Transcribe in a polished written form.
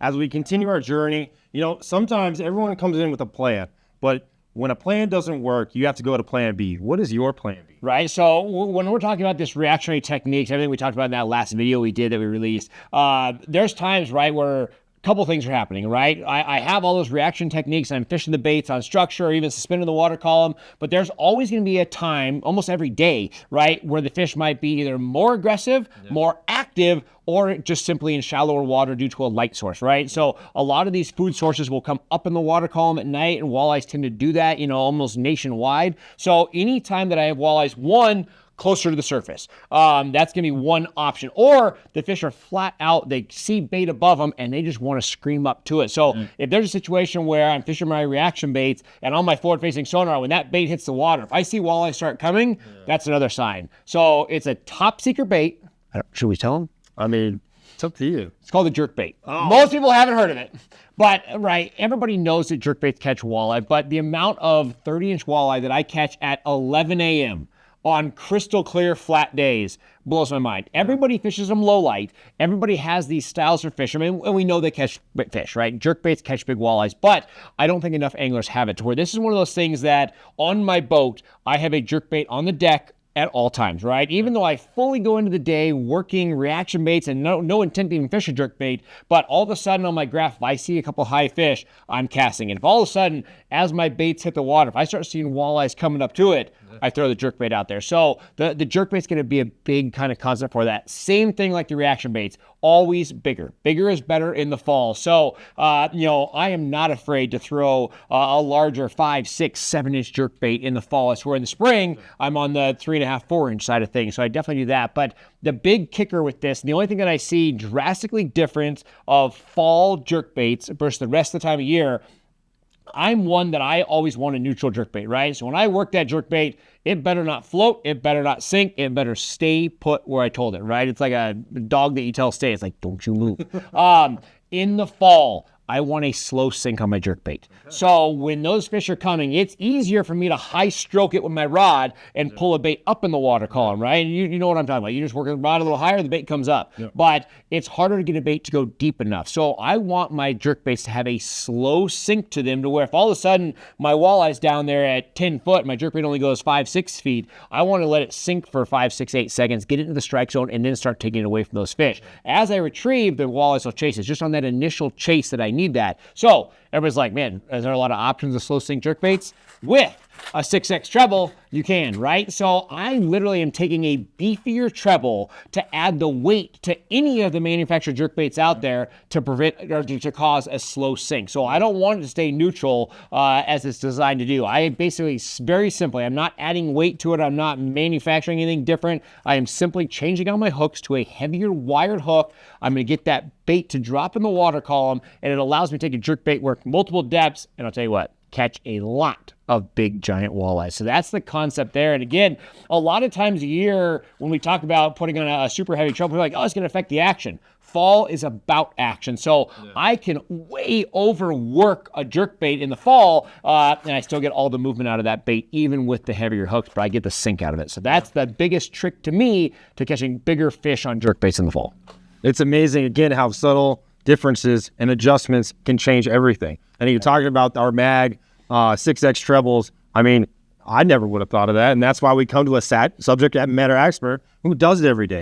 as we continue our journey, you know, sometimes everyone comes in with a plan, but when a plan doesn't work, you have to go to plan B. What is your plan B? Right. So when we're talking about this reactionary techniques, everything we talked about in that last video we did that we released, there's times, right, where couple things are happening, right? I have all those reaction techniques. I'm fishing the baits on structure or even suspending the water column, but there's always going to be a time, almost every day, right, where the fish might be either more aggressive, more active, or just simply in shallower water due to a light source, right? So a lot of these food sources will come up in the water column at night, and walleyes tend to do that, you know, almost nationwide. So anytime that I have walleyes, one, closer to the surface. That's going to be one option. Or the fish are flat out, they see bait above them, and they just want to scream up to it. So if there's a situation where I'm fishing my reaction baits, and on my forward-facing sonar, when that bait hits the water, if I see walleye start coming, that's another sign. So it's a top-secret bait. Should we tell them? I mean, it's up to you. It's called the jerkbait. Most people haven't heard of it. But, right, everybody knows that jerkbaits catch walleye, but the amount of 30-inch walleye that I catch at 11 a.m., on crystal clear flat days blows my mind. Everybody fishes them low light. Everybody has these styles for fishermen, and we know they catch fish, right? Jerkbaits catch big walleyes, but I don't think enough anglers have it to where this is one of those things that on my boat, I have a jerkbait on the deck at all times, right? Even though I fully go into the day working reaction baits and no intent to even fish a jerkbait, but all of a sudden on my graph, if I see a couple high fish, I'm casting. And if all of a sudden, as my baits hit the water, if I start seeing walleyes coming up to it, I throw the jerkbait out there. So the jerkbait's going to be a big kind of concept for that. Same thing like the reaction baits, always bigger. Bigger is better in the fall. So, you know, I am not afraid to throw a larger 5, 6, 7-inch jerkbait in the fall. I swear in the spring, I'm on the 3.5, 4-inch side of things. So I definitely do that. But the big kicker with this, and the only thing that I see drastically different of fall jerkbaits versus the rest of the time of year, I'm one that I always want a neutral jerkbait, right? So when I work that jerkbait, it better not float, it better not sink, it better stay put where I told it, right? It's like a dog that you tell stay. It's like, don't you move. In the fall, I want a slow sink on my jerkbait. So when those fish are coming, it's easier for me to high stroke it with my rod and pull a bait up in the water column, right? And you know what I'm talking about. You just work the rod a little higher, the bait comes up. But it's harder to get a bait to go deep enough. So I want my jerkbaits to have a slow sink to them to where if all of a sudden my walleye's down there at 10 foot, my jerkbait only goes 5, 6 feet, I want to let it sink for 5, 6, 8 seconds, get it into the strike zone, and then start taking it away from those fish. As I retrieve, the walleyes will chase. It's just on that initial chase that I need that. So everybody's like, man, is there a lot of options of slow sink jerkbaits? With a 6X treble, you can, right? So I literally am taking a beefier treble to add the weight to any of the manufactured jerkbaits out there to prevent or to cause a slow sink. So I don't want it to stay neutral as it's designed to do. I basically, very simply, I'm not adding weight to it. I'm not manufacturing anything different. I am simply changing out my hooks to a heavier wired hook. I'm going to get that bait to drop in the water column, and it allows me to take a jerkbait, work multiple depths, and I'll tell you what, catch a lot of big giant walleyes. So that's the concept there. And again, a lot of times a year when we talk about putting on a super heavy treble, we're like, oh, it's going to affect the action. Fall is about action. So I can way overwork a jerkbait in the fall, and I still get all the movement out of that bait, even with the heavier hooks, but I get the sink out of it. So that's the biggest trick to me to catching bigger fish on jerkbaits in the fall. It's amazing, again, how subtle differences and adjustments can change everything. And you're talking about our mag 6X trebles. I mean, I never would have thought of that. And that's why we come to a subject matter expert who does it every day.